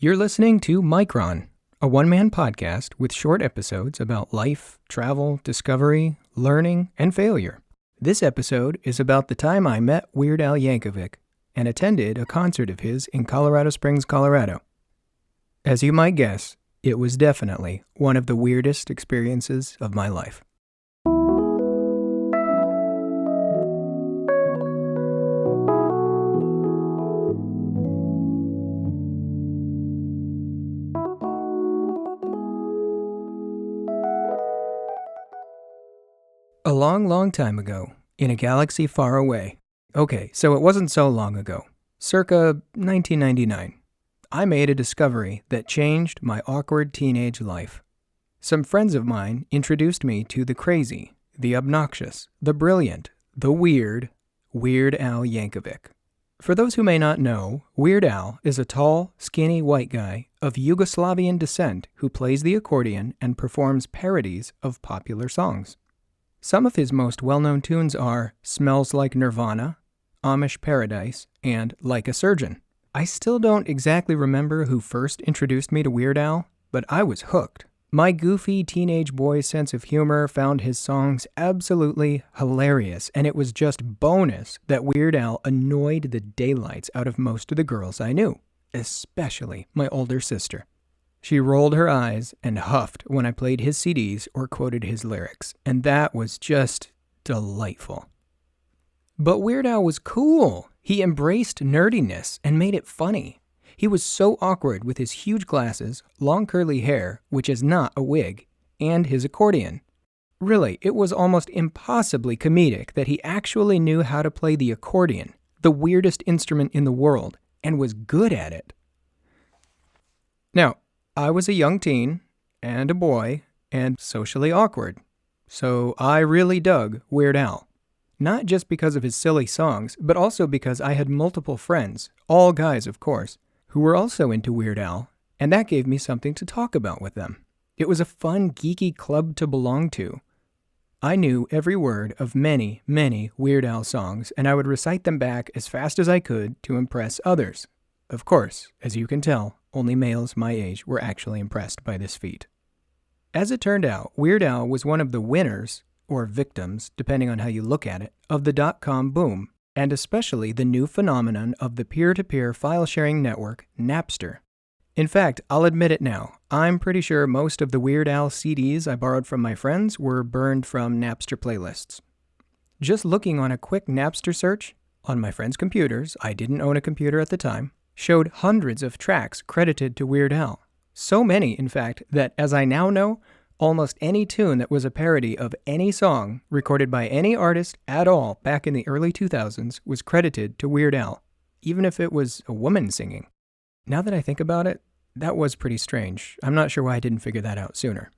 You're listening to Micron, a one-man podcast with short episodes about life, travel, discovery, learning, and failure. This episode is about the time I met Weird Al Yankovic and attended a concert of his in Colorado Springs, Colorado. As you might guess, it was definitely one of the weirdest experiences of my life. A long time ago, in a galaxy far away. Okay, so it wasn't so long ago, circa 1999. I made a discovery that changed my awkward teenage life. Some friends of mine introduced me to the crazy, the obnoxious, the brilliant, the weird, Weird Al Yankovic. For those who may not know, Weird Al is a tall, skinny white guy of Yugoslavian descent who plays the accordion and performs parodies of popular songs. Some of his most well-known tunes are Smells Like Nirvana, Amish Paradise, and Like a Surgeon. I still don't exactly remember who first introduced me to Weird Al, but I was hooked. My goofy teenage boy's sense of humor found his songs absolutely hilarious, and it was just bonus that Weird Al annoyed the daylights out of most of the girls I knew, especially my older sister. She rolled her eyes and huffed when I played his CDs or quoted his lyrics, and that was just delightful. But Weird Al was cool. He embraced nerdiness and made it funny. He was so awkward with his huge glasses, long curly hair, which is not a wig, and his accordion. Really, it was almost impossibly comedic that he actually knew how to play the accordion, the weirdest instrument in the world, and was good at it. Now, I was a young teen, and a boy, and socially awkward, so I really dug Weird Al. Not just because of his silly songs, but also because I had multiple friends, all guys of course, who were also into Weird Al, and that gave me something to talk about with them. It was a fun, geeky club to belong to. I knew every word of many Weird Al songs, and I would recite them back as fast as I could to impress others. Of course, as you can tell, only males my age were actually impressed by this feat. As it turned out, Weird Al was one of the winners, or victims, depending on how you look at it, of the dot-com boom, and especially the new phenomenon of the peer-to-peer file-sharing network, Napster. In fact, I'll admit it now, I'm pretty sure most of the Weird Al CDs I borrowed from my friends were burned from Napster playlists. Just looking on a quick Napster search, on my friends' computers, I didn't own a computer at the time, showed hundreds of tracks credited to Weird Al. So many, in fact, that as I now know, almost any tune that was a parody of any song recorded by any artist at all back in the early 2000s was credited to Weird Al, even if it was a woman singing. Now that I think about it, that was pretty strange. I'm not sure why I didn't figure that out sooner.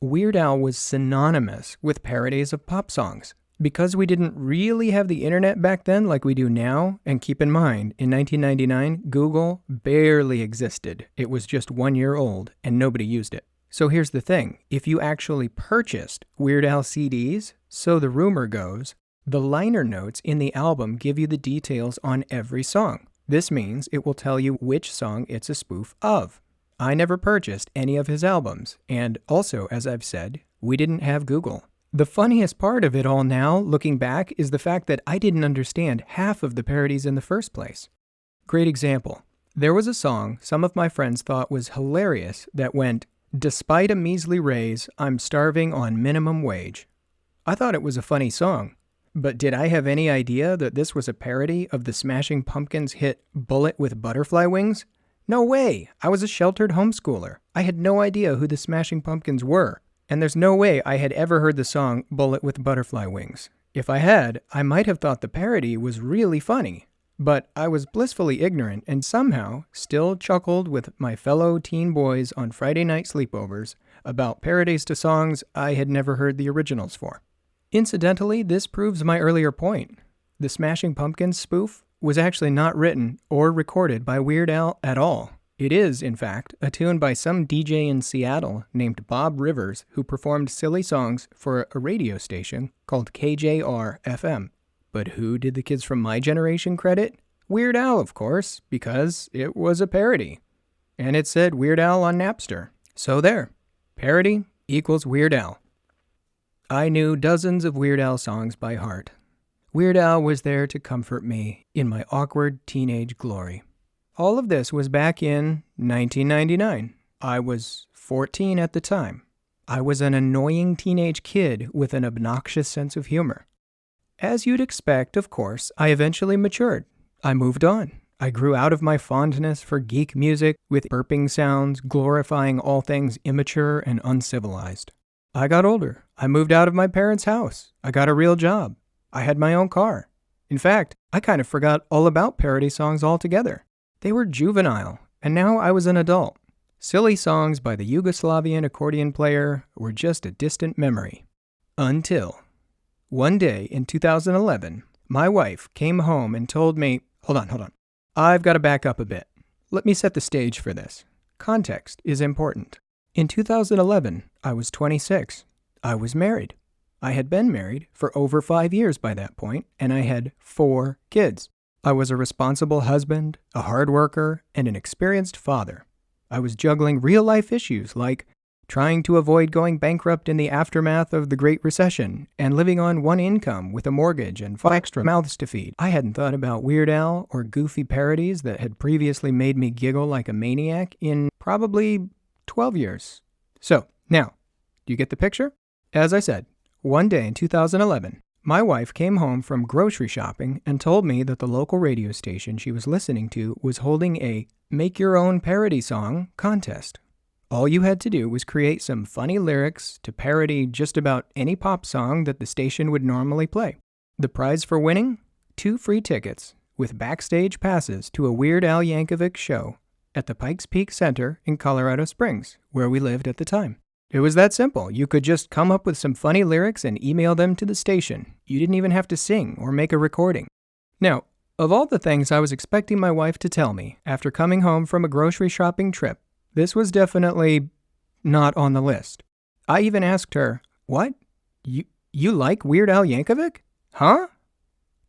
Weird Al was synonymous with parodies of pop songs. Because we didn't really have the internet back then like we do now, and keep in mind, in 1999, Google barely existed. It was just 1 year old, and nobody used it. So here's the thing. If you actually purchased Weird Al CDs, so the rumor goes, the liner notes in the album give you the details on every song. This means it will tell you which song it's a spoof of. I never purchased any of his albums, and also, as I've said, we didn't have Google. The funniest part of it all now, looking back, is the fact that I didn't understand half of the parodies in the first place. Great example. There was a song some of my friends thought was hilarious that went, "Despite a measly raise, I'm starving on minimum wage." I thought it was a funny song, but did I have any idea that this was a parody of the Smashing Pumpkins hit Bullet with Butterfly Wings? No way! I was a sheltered homeschooler. I had no idea who the Smashing Pumpkins were. And there's no way I had ever heard the song Bullet with Butterfly Wings. If I had, I might have thought the parody was really funny. But I was blissfully ignorant and somehow still chuckled with my fellow teen boys on Friday night sleepovers about parodies to songs I had never heard the originals for. Incidentally, this proves my earlier point. The Smashing Pumpkins spoof was actually not written or recorded by Weird Al at all. It is, in fact, a tune by some DJ in Seattle named Bob Rivers who performed silly songs for a radio station called KJR-FM. But who did the kids from my generation credit? Weird Al, of course, because it was a parody. and it said Weird Al on Napster. So there. Parody equals Weird Al. I knew dozens of Weird Al songs by heart. Weird Al was there to comfort me in my awkward teenage glory. All of this was back in 1999. I was 14 at the time. I was an annoying teenage kid with an obnoxious sense of humor. As you'd expect, of course, I eventually matured. I moved on. I grew out of my fondness for geek music with burping sounds glorifying all things immature and uncivilized. I got older. I moved out of my parents' house. I got a real job. I had my own car. In fact, I kind of forgot all about parody songs altogether. They were juvenile, and now I was an adult. Silly songs by the Yugoslavian accordion player were just a distant memory. Until one day in 2011, my wife came home and told me, Hold on. I've got to back up a bit. Let me set the stage for this. Context is important. In 2011, I was 26. I was married. I had been married for over 5 years by that point, and I had 4 kids. I was a responsible husband, a hard worker, and an experienced father. I was juggling real-life issues like trying to avoid going bankrupt in the aftermath of the Great Recession and living on one income with a mortgage and 5 extra mouths to feed. I hadn't thought about Weird Al or goofy parodies that had previously made me giggle like a maniac in probably 12 years. So, now, do you get the picture? As I said, one day in 2011, my wife came home from grocery shopping and told me that the local radio station she was listening to was holding a make-your-own parody song contest. All you had to do was create some funny lyrics to parody just about any pop song that the station would normally play. The prize for winning? 2 free tickets with backstage passes to a Weird Al Yankovic show at the Pikes Peak Center in Colorado Springs, where we lived at the time. It was that simple. You could just come up with some funny lyrics and email them to the station. You didn't even have to sing or make a recording. Now, of all the things I was expecting my wife to tell me after coming home from a grocery shopping trip, this was definitely not on the list. I even asked her, "What? You like Weird Al Yankovic? Huh?"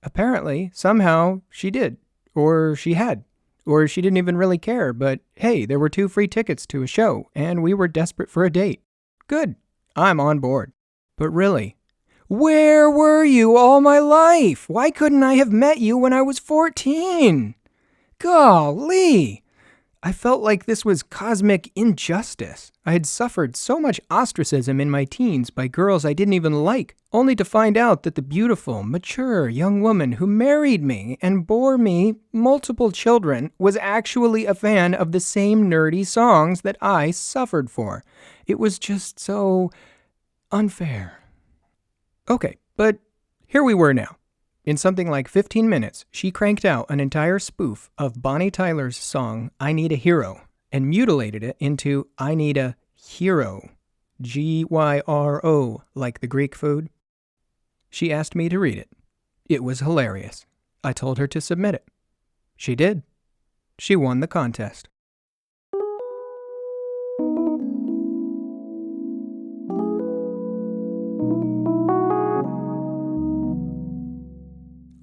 Apparently, somehow, she did. Or she had. Or she didn't even really care, but hey, there were 2 free tickets to a show, and we were desperate for a date. Good. I'm on board. But really, where were you all my life? Why couldn't I have met you when I was 14? Golly! I felt like this was cosmic injustice. I had suffered so much ostracism in my teens by girls I didn't even like, only to find out that the beautiful, mature young woman who married me and bore me multiple children was actually a fan of the same nerdy songs that I suffered for. It was just so unfair. Okay, but here we were now. In something like 15 minutes, she cranked out an entire spoof of Bonnie Tyler's song, I Need a Hero, and mutilated it into I Need a Hero, Gyro, like the Greek food. She asked me to read it. It was hilarious. I told her to submit it. She did. She won the contest.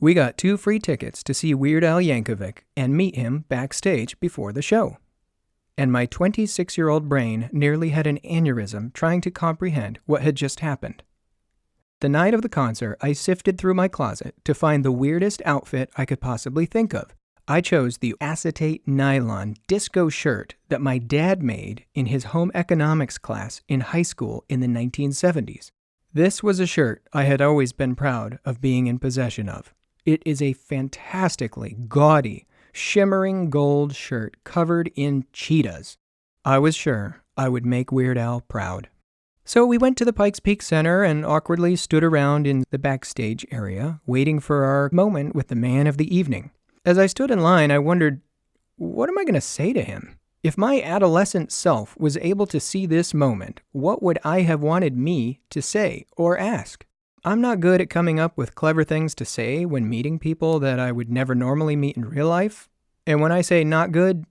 We got 2 free tickets to see Weird Al Yankovic and meet him backstage before the show. And my 26-year-old brain nearly had an aneurysm trying to comprehend what had just happened. The night of the concert, I sifted through my closet to find the weirdest outfit I could possibly think of. I chose the acetate nylon disco shirt that my dad made in his home economics class in high school in the 1970s. This was a shirt I had always been proud of being in possession of. It is a fantastically gaudy, shimmering gold shirt covered in cheetahs. I was sure I would make Weird Al proud. So we went to the Pikes Peak Center and awkwardly stood around in the backstage area, waiting for our moment with the man of the evening. As I stood in line, I wondered, what am I going to say to him? If my adolescent self was able to see this moment, what would I have wanted me to say or ask? I'm not good at coming up with clever things to say when meeting people that I would never normally meet in real life. And when I say not good,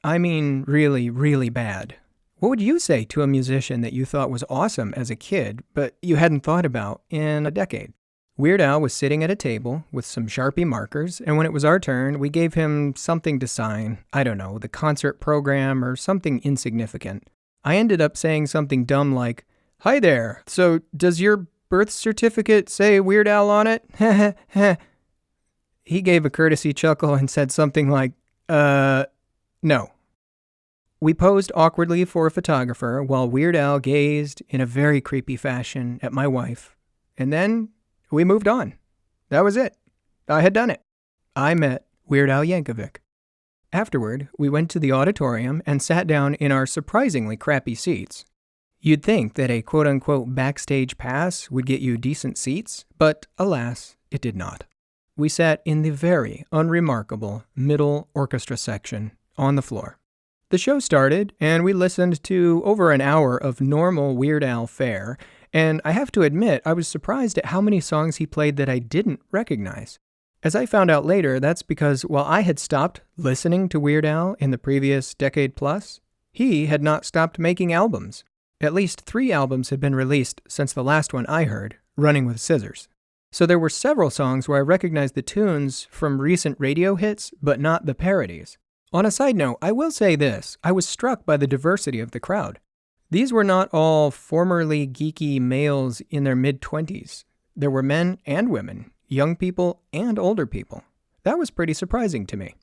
I mean really, really bad. What would you say to a musician that you thought was awesome as a kid, but you hadn't thought about in a decade? Weird Al was sitting at a table with some Sharpie markers, and when it was our turn, we gave him something to sign. I don't know, the concert program or something insignificant. I ended up saying something dumb like, "Hi there, so does your birth certificate say Weird Al on it?" He gave a courtesy chuckle and said something like, no. We posed awkwardly for a photographer while Weird Al gazed in a very creepy fashion at my wife, and then we moved on. That was it. I had done it. I met Weird Al Yankovic. Afterward, we went to the auditorium and sat down in our surprisingly crappy seats. You'd think that a quote-unquote backstage pass would get you decent seats, but alas, it did not. We sat in the very unremarkable middle orchestra section on the floor. The show started, and we listened to over an hour of normal Weird Al fare, and I have to admit, I was surprised at how many songs he played that I didn't recognize. As I found out later, that's because while I had stopped listening to Weird Al in the previous decade plus, he had not stopped making albums. At least 3 albums had been released since the last one I heard, Running with Scissors. So there were several songs where I recognized the tunes from recent radio hits, but not the parodies. On a side note, I will say this, I was struck by the diversity of the crowd. These were not all formerly geeky males in their mid-20s. There were men and women, young people and older people. That was pretty surprising to me.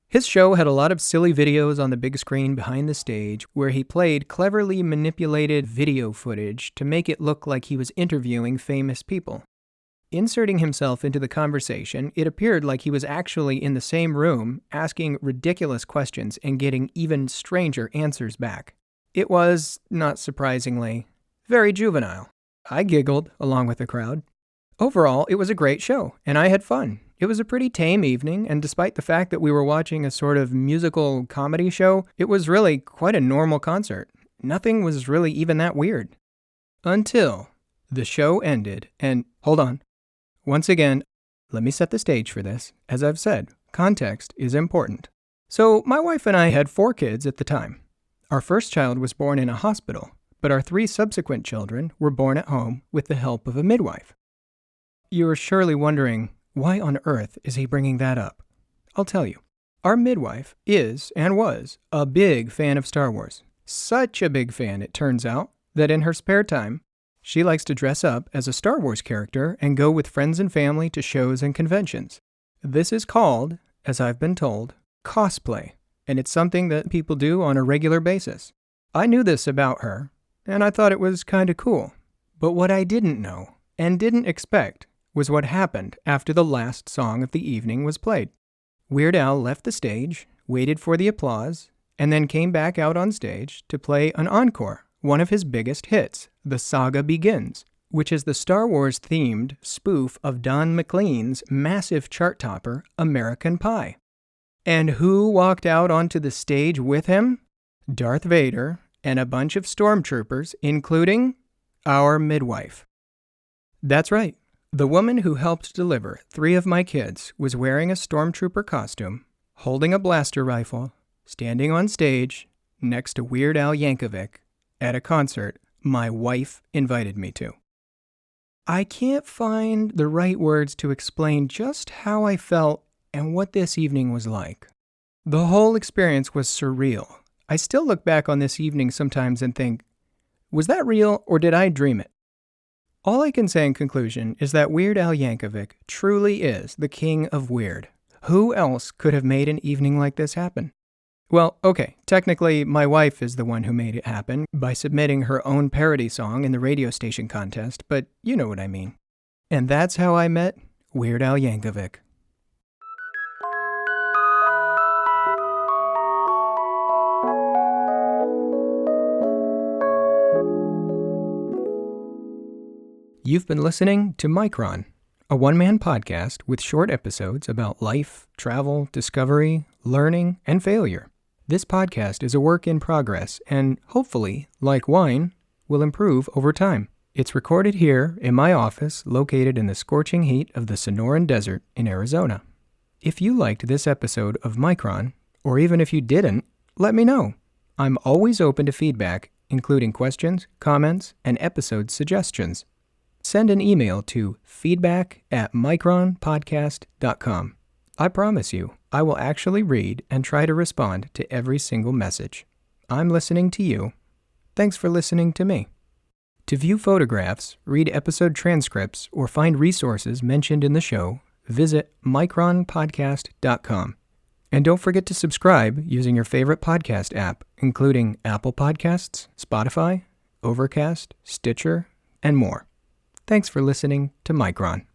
His show had a lot of silly videos on the big screen behind the stage where he played cleverly manipulated video footage to make it look like he was interviewing famous people. Inserting himself into the conversation, it appeared like he was actually in the same room asking ridiculous questions and getting even stranger answers back. It was, not surprisingly, very juvenile. I giggled along with the crowd. Overall, it was a great show, and I had fun. It was a pretty tame evening, and despite the fact that we were watching a sort of musical comedy show, it was really quite a normal concert. Nothing was really even that weird. Until the show ended, and hold on. Once again, let me set the stage for this. As I've said, context is important. So my wife and I had 4 kids at the time. Our first child was born in a hospital, but our 3 subsequent children were born at home with the help of a midwife. You are surely wondering, why on earth is he bringing that up? I'll tell you. Our midwife is, and was, a big fan of Star Wars. Such a big fan, it turns out, that in her spare time, she likes to dress up as a Star Wars character and go with friends and family to shows and conventions. This is called, as I've been told, cosplay, and it's something that people do on a regular basis. I knew this about her, and I thought it was kinda cool. But what I didn't know, and didn't expect, was what happened after the last song of the evening was played. Weird Al left the stage, waited for the applause, and then came back out on stage to play an encore, one of his biggest hits, The Saga Begins, which is the Star Wars-themed spoof of Don McLean's massive chart topper, American Pie. And who walked out onto the stage with him? Darth Vader and a bunch of stormtroopers, including our midwife. That's right. The woman who helped deliver 3 of my kids was wearing a stormtrooper costume, holding a blaster rifle, standing on stage next to Weird Al Yankovic at a concert my wife invited me to. I can't find the right words to explain just how I felt and what this evening was like. The whole experience was surreal. I still look back on this evening sometimes and think, was that real or did I dream it? All I can say in conclusion is that Weird Al Yankovic truly is the king of weird. Who else could have made an evening like this happen? Well, okay, technically my wife is the one who made it happen by submitting her own parody song in the radio station contest, but you know what I mean. And that's how I met Weird Al Yankovic. You've been listening to Micron, a one-man podcast with short episodes about life, travel, discovery, learning, and failure. This podcast is a work in progress and, hopefully, like wine, will improve over time. It's recorded here in my office located in the scorching heat of the Sonoran Desert in Arizona. If you liked this episode of Micron, or even if you didn't, let me know. I'm always open to feedback, including questions, comments, and episode suggestions. send an email to feedback@micronpodcast.com. I promise you, I will actually read and try to respond to every single message. I'm listening to you. Thanks for listening to me. To view photographs, read episode transcripts, or find resources mentioned in the show, visit micronpodcast.com. And don't forget to subscribe using your favorite podcast app, including Apple Podcasts, Spotify, Overcast, Stitcher, and more. Thanks for listening to Micron.